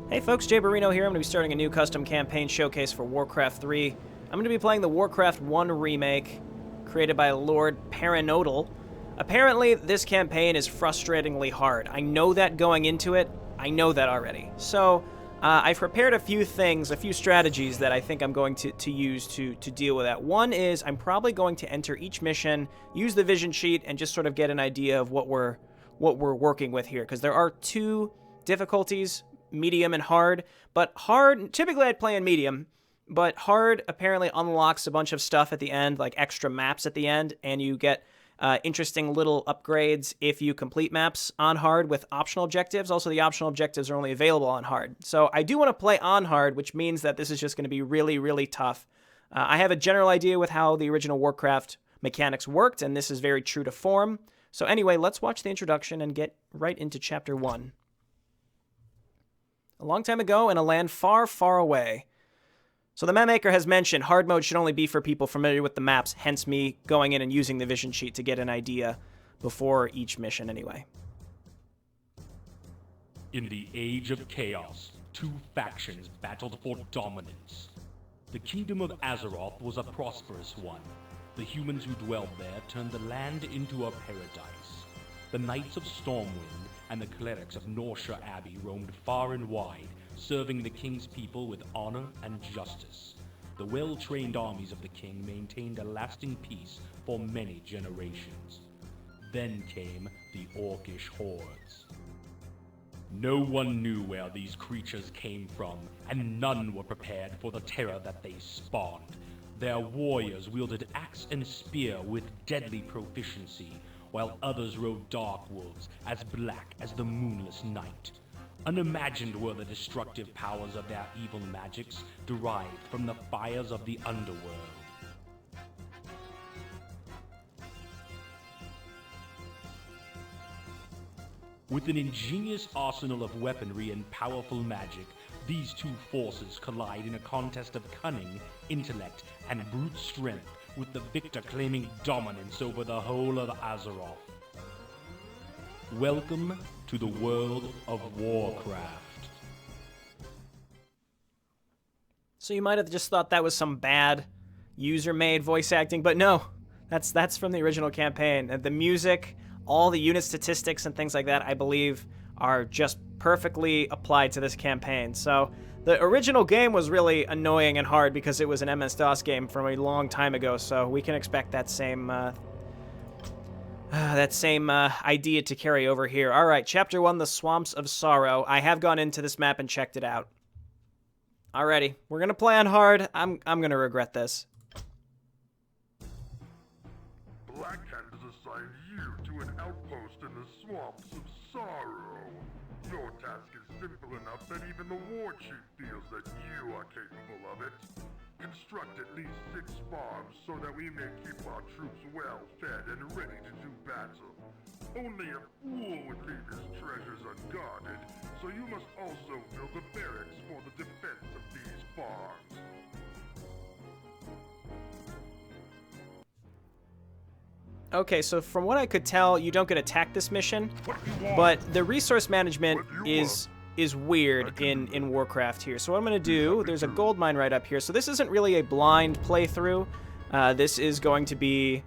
Hey folks, Jayborino here. I'm going to be starting a new custom campaign showcase for Warcraft 3. I'm going to be playing the Warcraft 1 remake, created by Lord Paranodal. Apparently, this campaign is frustratingly hard. I know that going into it. I know that already. So, I've prepared a few things, a few strategies that I think I'm going to use to deal with that. One is I'm probably going to enter each mission, use the vision sheet, and just sort of get an idea of what we're working with here. Because there are two difficulties, medium and hard. But hard, typically I'd play in medium, but hard apparently unlocks a bunch of stuff at the end, like extra maps at the end, and you get interesting little upgrades if you complete maps on hard with optional objectives. Also, the optional objectives are only available on hard. So I do want to play on hard, which means that this is just going to be really, really tough. I have a general idea with how the original Warcraft mechanics worked, and this is very true to form. So anyway, let's watch the introduction and get right into Chapter 1. A long time ago, in a land far, far away. So the map maker has mentioned hard mode should only be for people familiar with the maps, hence me going in and using the vision sheet to get an idea before each mission anyway. In the Age of Chaos, two factions battled for dominance. The Kingdom of Azeroth was a prosperous one. The humans who dwelled there turned the land into a paradise. The Knights of Stormwind and the clerics of Norsha Abbey roamed far and wide, serving the king's people with honor and justice. The well-trained armies of the king maintained a lasting peace for many generations. Then came the Orcish hordes. No one knew where these creatures came from, and none were prepared for the terror that they spawned. Their warriors wielded axe and spear with deadly proficiency, while others rode dark wolves as black as the moonless night. Unimagined were the destructive powers of their evil magics derived from the fires of the underworld. With an ingenious arsenal of weaponry and powerful magic, these two forces collide in a contest of cunning, intellect, and brute strength, with the victor claiming dominance over the whole of Azeroth. Welcome to the world of Warcraft. So you might have just thought that was some bad user-made voice acting, but no, that's from the original campaign. And the music, all the unit statistics and things like that, I believe, are just perfectly applied to this campaign. So the original game was really annoying and hard because it was an MS-DOS game from a long time ago, so we can expect that same idea to carry over here. All right, Chapter 1, The Swamps of Sorrow. I have gone into this map and checked it out. Alrighty, we're going to play on hard. I'm going to regret this. Black Cat has assigned you to an outpost in the Swamps of Sorrow. Your task is simple enough that even the war chief feels that you are capable of it. Construct at least 6 farms so that we may keep our troops well fed and ready to do battle. Only a fool would leave his treasures unguarded, so you must also build the barracks for the defense of these farms. Okay, so from what I could tell, you don't get attacked this mission, but the resource management is weird in Warcraft here. So what I'm going to do, there's a gold mine right up here. So this isn't really a blind playthrough. This is going to be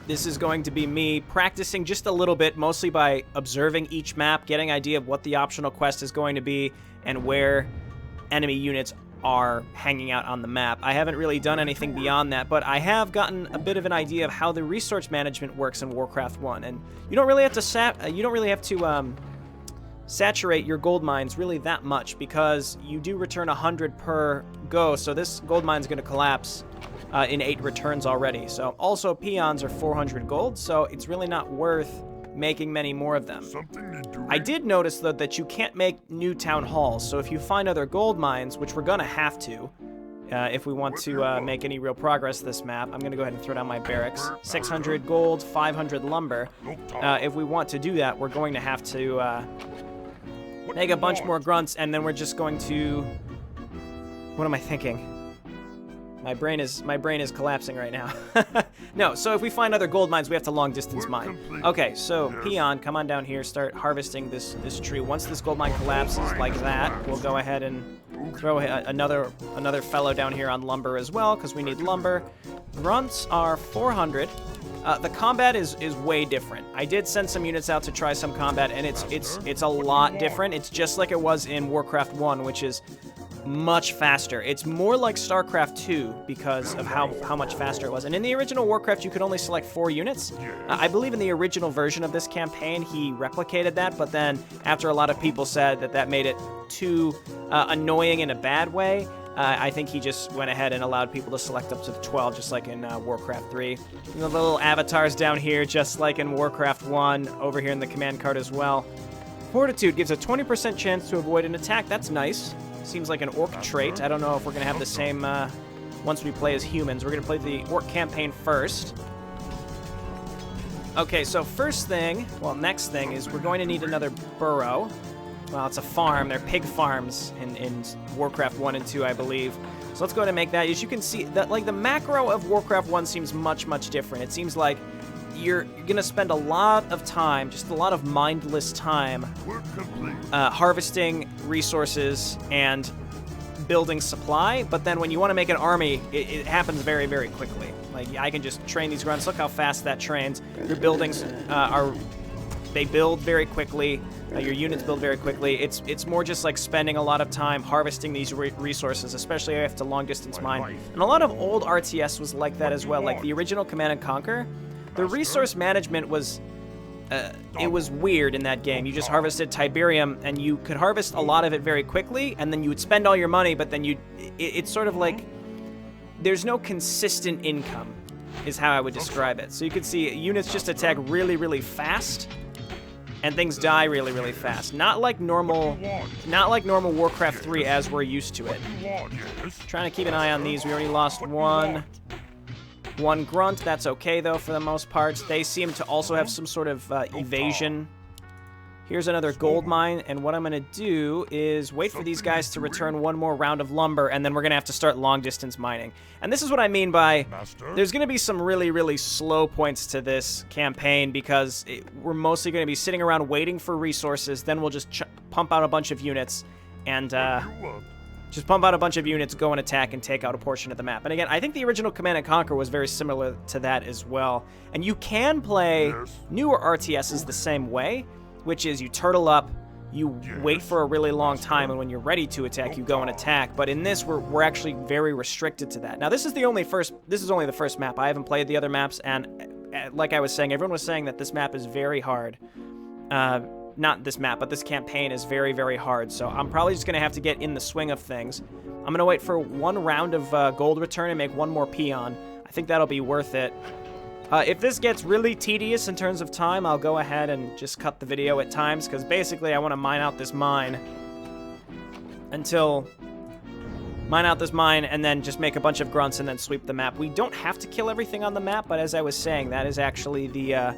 me practicing just a little bit, mostly by observing each map, getting an idea of what the optional quest is going to be, and where enemy units are hanging out on the map. I haven't really done anything beyond that, but I have gotten a bit of an idea of how the resource management works in Warcraft 1, and you don't really have to saturate your gold mines really that much, because you do return 100 per go, so this gold mine's going to collapse in 8 returns already. So also peons are 400 gold, so it's really not worth making many more of them. I did notice, though, that you can't make new town halls, so if you find other gold mines, which we're gonna have to, if we want to make any real progress this map, I'm gonna go ahead and throw down my barracks. 600 gold, 500 lumber. If we want to do that, we're going to have to make a bunch more grunts, and then we're just going to... What am I thinking? My brain is collapsing right now. No, so if we find other gold mines, we have to long distance mine. Okay, so Peon, come on down here, start harvesting this tree. Once this gold mine collapses like that, we'll go ahead and throw another fellow down here on lumber as well, because we need lumber. Grunts are 400. The combat is way different. I did send some units out to try some combat, and it's a lot different. It's just like it was in Warcraft 1, which is much faster. It's more like StarCraft 2 because of how much faster it was. And in the original Warcraft, you could only select 4 units. I believe in the original version of this campaign, he replicated that, but then after a lot of people said that made it too annoying in a bad way, I think he just went ahead and allowed people to select up to 12, just like in Warcraft 3. And the little avatars down here, just like in Warcraft 1, over here in the command card as well. Fortitude gives a 20% chance to avoid an attack. That's nice. Seems like an orc trait. I don't know if we're going to have the same once we play as humans. We're going to play the orc campaign first. Okay, so next thing is we're going to need another burrow. Well, it's a farm. They're pig farms in Warcraft 1 and 2, I believe. So let's go ahead and make that. As you can see, that like the macro of Warcraft 1 seems much, much different. It seems like you're going to spend a lot of time, just a lot of mindless time, harvesting resources and building supply, but then when you want to make an army, it happens very, very quickly. Like, I can just train these grunts. Look how fast that trains. Your buildings they build very quickly. Your units build very quickly. It's more just like spending a lot of time harvesting these resources, especially if to long-distance mine. And a lot of old RTS was like that as well, like the original Command & Conquer. The resource management was, it was weird in that game. You just harvested Tiberium, and you could harvest a lot of it very quickly, and then you would spend all your money, but then it's sort of like, there's no consistent income, is how I would describe it. So you could see units just attack really, really fast, and things die really, really fast. Not like normal Warcraft 3 as we're used to it. Trying to keep an eye on these. We already lost one grunt. That's okay, though, for the most part. They seem to also have some sort of evasion. Here's another gold mine, and what I'm going to do is wait for these guys to return one more round of lumber, and then we're going to have to start long-distance mining. And this is what I mean by there's going to be some really, really slow points to this campaign because we're mostly going to be sitting around waiting for resources, then we'll just pump out a bunch of units, and go and attack and take out a portion of the map. And again, I think the original Command & Conquer was very similar to that as well. And you can play newer RTSs the same way, which is you turtle up, you wait for a really long time, and when you're ready to attack, you go and attack. But in this, we're actually very restricted to that. Now, this is only the first map. I haven't played the other maps, and like I was saying, everyone was saying that this map is very hard. Not this map, but this campaign is very, very hard. So I'm probably just going to have to get in the swing of things. I'm going to wait for one round of gold return and make one more peon. I think that'll be worth it. If this gets really tedious in terms of time, I'll go ahead and just cut the video at times, because basically I want to mine out this mine and then just make a bunch of grunts and then sweep the map. We don't have to kill everything on the map, but as I was saying, that is actually the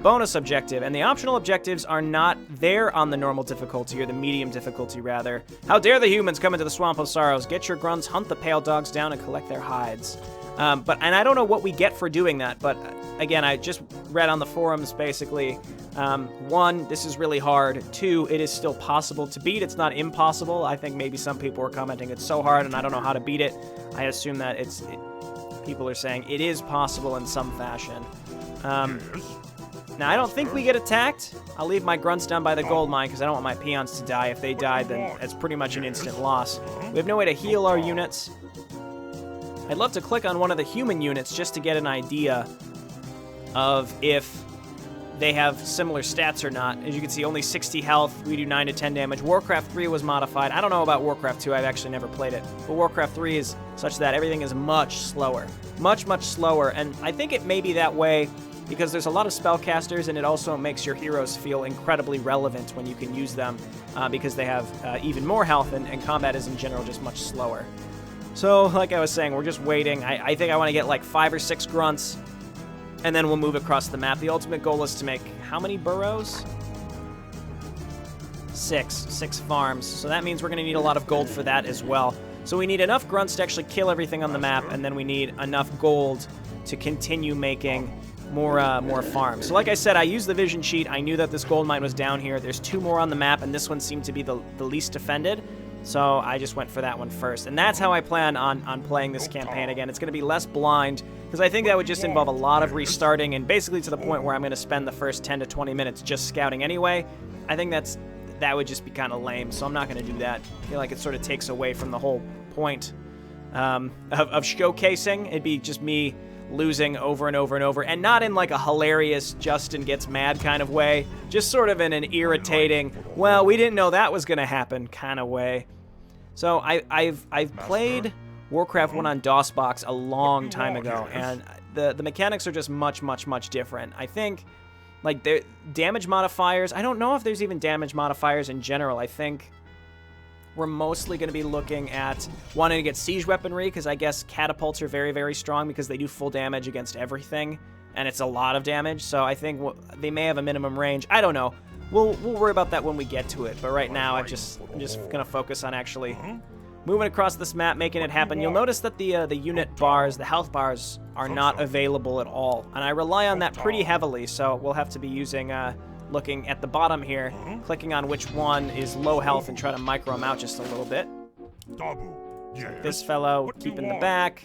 bonus objective, and the optional objectives are not there on the normal difficulty, or the medium difficulty, rather. How dare the humans come into the Swamp of Sorrows? Get your grunts, hunt the pale dogs down, and collect their hides. And I don't know what we get for doing that, but again, I just read on the forums, basically, 1, this is really hard. 2, it is still possible to beat. It's not impossible. I think maybe some people were commenting it's so hard and I don't know how to beat it. I assume that people are saying it is possible in some fashion. Now, I don't think we get attacked. I'll leave my grunts down by the gold mine because I don't want my peons to die. If they die, then it's pretty much an instant loss. We have no way to heal our units. I'd love to click on one of the human units just to get an idea of if they have similar stats or not. As you can see, only 60 health. We do 9 to 10 damage. Warcraft 3 was modified. I don't know about Warcraft 2. I've actually never played it. But Warcraft 3 is such that everything is much slower. Much, much slower. And I think it may be that way because there's a lot of spellcasters, and it also makes your heroes feel incredibly relevant when you can use them because they have even more health, and combat is in general just much slower. So, like I was saying, we're just waiting. I think I want to get like 5 or 6 grunts, and then we'll move across the map. The ultimate goal is to make how many burrows? 6 farms. So that means we're going to need a lot of gold for that as well. So we need enough grunts to actually kill everything on the map, and then we need enough gold to continue making more farms. So like I said, I used the vision cheat. I knew that this gold mine was down here. There's 2 more on the map, and this one seemed to be the least defended. So I just went for that one first. And that's how I plan on playing this campaign again. It's going to be less blind, because I think that would just involve a lot of restarting, and basically to the point where I'm going to spend the first 10 to 20 minutes just scouting anyway. I think that would just be kind of lame, so I'm not going to do that. I feel like it sort of takes away from the whole point of showcasing. It'd be just me losing over and over and over, and not in like a hilarious Justin gets mad kind of way, just sort of in an irritating, well, we didn't know that was going to happen kind of way. So I've played Warcraft 1 on DOSBox a long time ago, and the mechanics are just much different. I think, like, the damage modifiers, I don't know if there's even damage modifiers in general. I think we're mostly going to be looking at wanting to get siege weaponry, because I guess catapults are very strong because they do full damage against everything, and it's a lot of damage, so I think they may have a minimum range. I don't know. We'll worry about that when we get to it, but right now I'm just going to focus on actually moving across this map, making it happen. You'll notice that the unit bars, the health bars, are not available at all, and I rely on that pretty heavily, so we'll have to be using, looking at the bottom here, clicking on which one is low health and try to micro them out just a little bit. This fellow, keep in the back.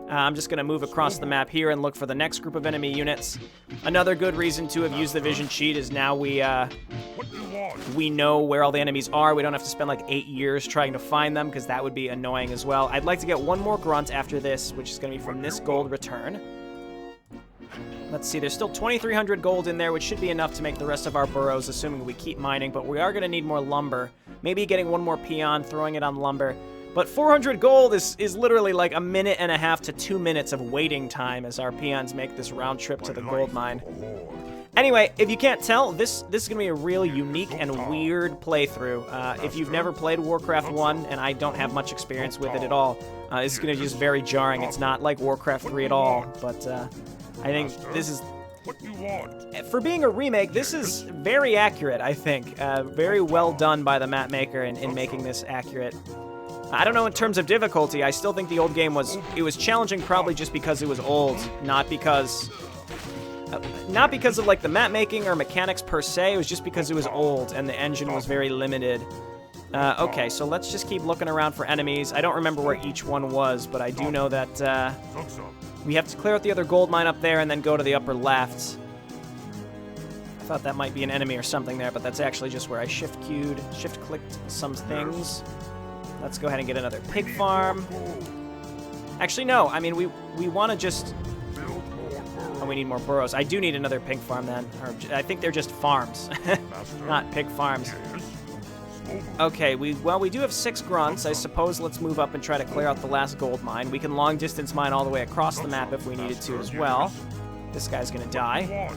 I'm just going to move across the map here and look for the next group of enemy units. Another good reason to have used the vision cheat is now we know where all the enemies are. We don't have to spend like 8 years trying to find them, because that would be annoying as well. I'd like to get one more grunt after this, which is going to be from this gold return. Let's see, there's still 2,300 gold in there, which should be enough to make the rest of our burrows, assuming we keep mining, but we are going to need more lumber. Maybe getting one more peon, throwing it on lumber. But 400 gold is literally like 1.5 minutes to 2 minutes of waiting time as our peons make this round trip to the gold mine. Anyway, if you can't tell, this is going to be a real unique and weird playthrough. If you've never played Warcraft 1, and I don't have much experience with it at all, it's going to be just very jarring. It's not like Warcraft 3 at all, but I think this is, for being a remake, this is very accurate, I think. Very well done by the map maker in making this accurate. I don't know in terms of difficulty. I still think the old game was challenging, probably just because it was old, not because of like the map making or mechanics per se. It was just because it was old and the engine was very limited. Okay, so let's just keep looking around for enemies. I don't remember where each one was, but I do know that we have to clear out the other gold mine up there and then go to the upper left. I thought that might be an enemy or something there, but that's actually just where I shift-clicked some things. Let's go ahead and get another pig farm. Actually, no. I mean, we want to just... Oh, we need more burrows. I do need another pig farm then. Or, I think they're just farms, not pig farms. Okay, we do have 6 grunts. I suppose let's move up and try to clear out the last gold mine. We can long distance mine all the way across the map if we needed to as well. This guy's gonna die.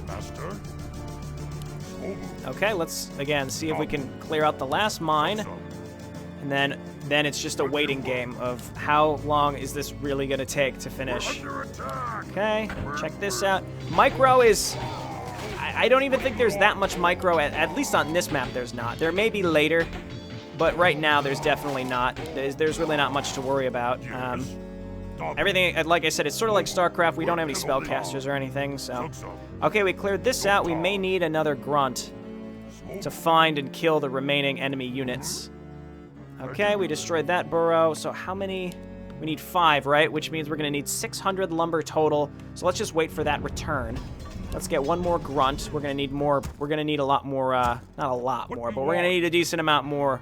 Okay, let's again see if we can clear out the last mine. And then it's just a waiting game of how long is this really gonna take to finish. Okay, check this out. Micro is... I don't even think there's that much micro, at least on this map there's not. There may be later, but right now there's definitely not. There's really not much to worry about. Everything, like I said, it's sort of like StarCraft. We don't have any spellcasters or anything, so... Okay, we cleared this out. We may need another grunt to find and kill the remaining enemy units. Okay, we destroyed that burrow. So how many? We need 5, right? Which means we're going to need 600 lumber total. So let's just wait for that return. Let's get one more grunt. We're going to need more. We're going to need a lot more, not a lot more, but we're going to need a decent amount more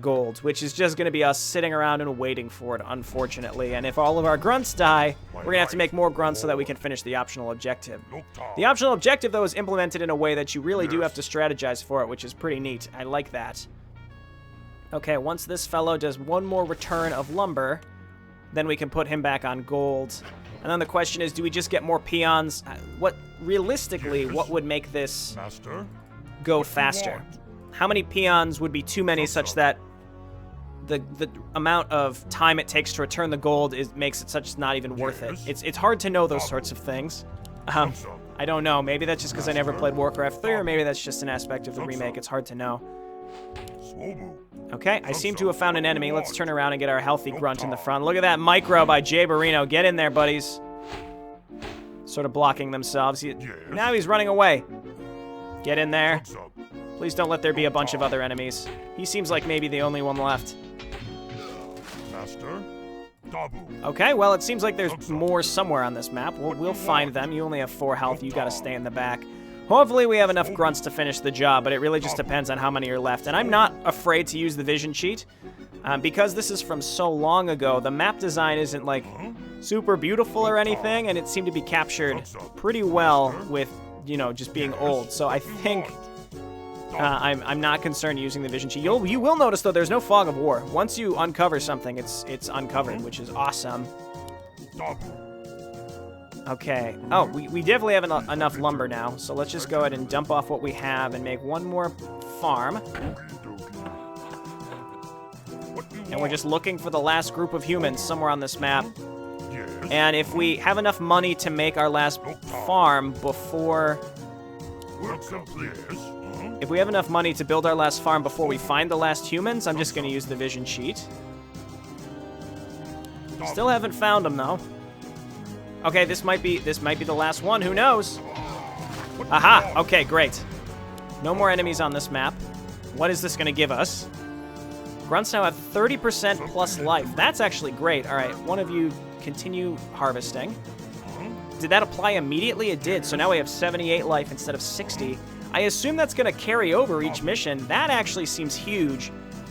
gold, which is just going to be us sitting around and waiting for it, unfortunately. And if all of our grunts die, we're going to have to make more grunts so that we can finish the optional objective. The optional objective, though, is implemented in a way that you really do have to strategize for it, which is pretty neat. I like that. Okay, once this fellow does one more return of lumber, then we can put him back on gold. And then the question is, do we just get more peons? Realistically, what would make this go faster? How many peons would be too many such that the amount of time it takes to return the gold makes it such it's not even worth it? It's hard to know those sorts of things. I don't know. Maybe that's just because I never played Warcraft 3, or maybe that's just an aspect of the remake. It's hard to know. Okay, I seem to have found an enemy. Let's turn around and get our healthy grunt in the front. Look at that micro by Jayborino. Get in there, buddies. Sort of blocking themselves. Now he's running away. Get in there. Please don't let there be a bunch of other enemies. He seems like maybe the only one left. Okay, well, it seems like there's more somewhere on this map. We'll find them. You only have 4 health. You gotta stay in the back. Hopefully we have enough grunts to finish the job, but it really just depends on how many are left. And I'm not afraid to use the vision cheat. Because this is from so long ago, the map design isn't, like, super beautiful or anything, and it seemed to be captured pretty well with, you know, just being old. So I think I'm not concerned using the vision cheat. You will notice, though, there's no fog of war. Once you uncover something, it's uncovered, which is awesome. Okay. Oh, we definitely have enough lumber now, so let's just go ahead and dump off what we have and make one more farm. And we're just looking for the last group of humans somewhere on this map. And if we have enough money to make our last farm before... If we have enough money to build our last farm before we find the last humans, I'm just going to use the vision cheat. Still haven't found them, though. Okay, this might be the last one. Who knows? Aha! Okay, great. No more enemies on this map. What is this going to give us? Grunts now have 30% plus life. That's actually great. All right, one of you continue harvesting. Did that apply immediately? It did. So now we have 78 life instead of 60. I assume that's going to carry over each mission. That actually seems huge.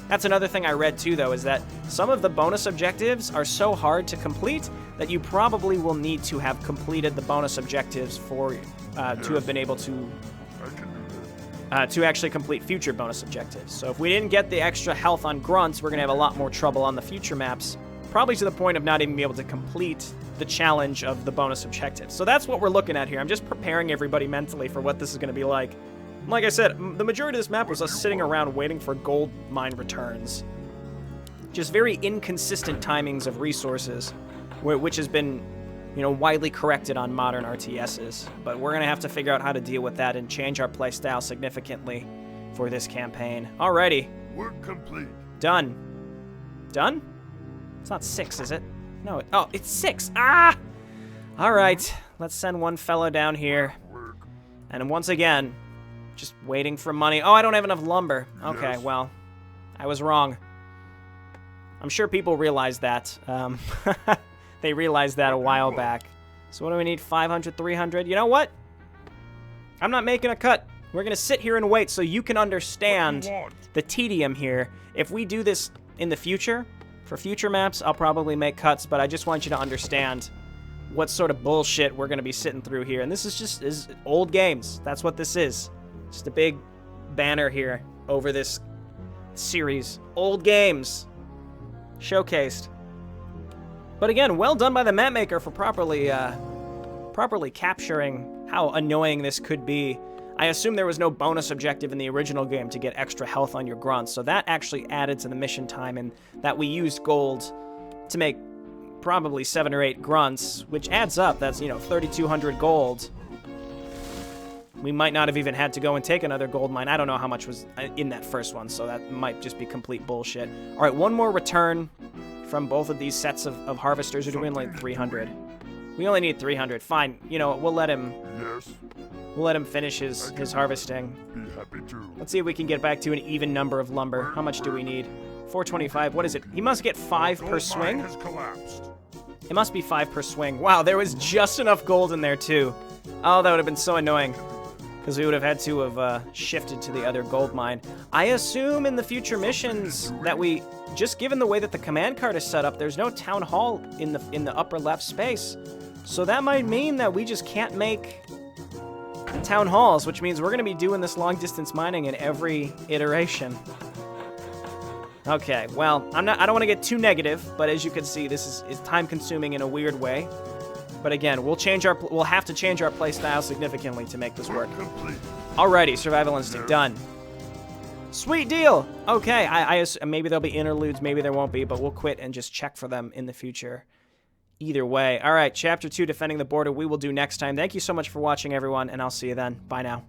That's another thing I read too, though, is that some of the bonus objectives are so hard to complete that you probably will need to have completed the bonus objectives for to have been able to actually complete future bonus objectives. So if we didn't get the extra health on grunts, we're going to have a lot more trouble on the future maps, probably to the point of not even being able to complete the challenge of the bonus objectives. So that's what we're looking at here. I'm just preparing everybody mentally for what this is going to be like. Like I said, the majority of this map was us sitting around waiting for gold mine returns. Just very inconsistent timings of resources, which has been, you know, widely corrected on modern RTSs. But we're going to have to figure out how to deal with that and change our playstyle significantly for this campaign. Alrighty. Work complete. Done. Done? It's not 6, is it? No, oh, it's 6. Ah! Alright, let's send one fellow down here. And once again, just waiting for money. Oh, I don't have enough lumber. Okay, Yes. well, I was wrong. I'm sure people realized that. They realized that a while back. So what do we need? 500, 300? You know what? I'm not making a cut. We're going to sit here and wait so you can understand the tedium here. If we do this in the future, for future maps, I'll probably make cuts, but I just want you to understand what sort of bullshit we're going to be sitting through here. And this is old games. That's what this is. Just a big banner here over this series. Old games. Showcased. But again, well done by the map maker for properly capturing how annoying this could be. I assume there was no bonus objective in the original game to get extra health on your grunts, so that actually added to the mission time, and that we used gold to make probably 7 or 8 grunts, which adds up. That's, you know, 3,200 gold. We might not have even had to go and take another gold mine. I don't know how much was in that first one, so that might just be complete bullshit. All right, one more return from both of these sets of harvesters. Are doing like 300. We only need 300. Fine. You know, we'll let him. Yes. We'll let him finish his harvesting. Be happy to. Let's see if we can get back to an even number of lumber. How much do we need? 425. What is it? He must get 5 per swing. Has collapsed. It must be 5 per swing. Wow, there was just enough gold in there too. Oh, that would have been so annoying, because we would have had to have shifted to the other gold mine. I assume in the future missions that we, just given the way that the command card is set up, there's no town hall in the upper left space. So that might mean that we just can't make town halls, which means we're going to be doing this long distance mining in every iteration. Okay, well, I don't want to get too negative, but as you can see, this is time consuming in a weird way. But again, we'll have to change our play style significantly to make this work. Alrighty, survival instinct done. Sweet deal. Okay, maybe there'll be interludes, maybe there won't be, but we'll quit and just check for them in the future. Either way. All right, Chapter 2, Defending the Border, we will do next time. Thank you so much for watching, everyone, and I'll see you then. Bye now.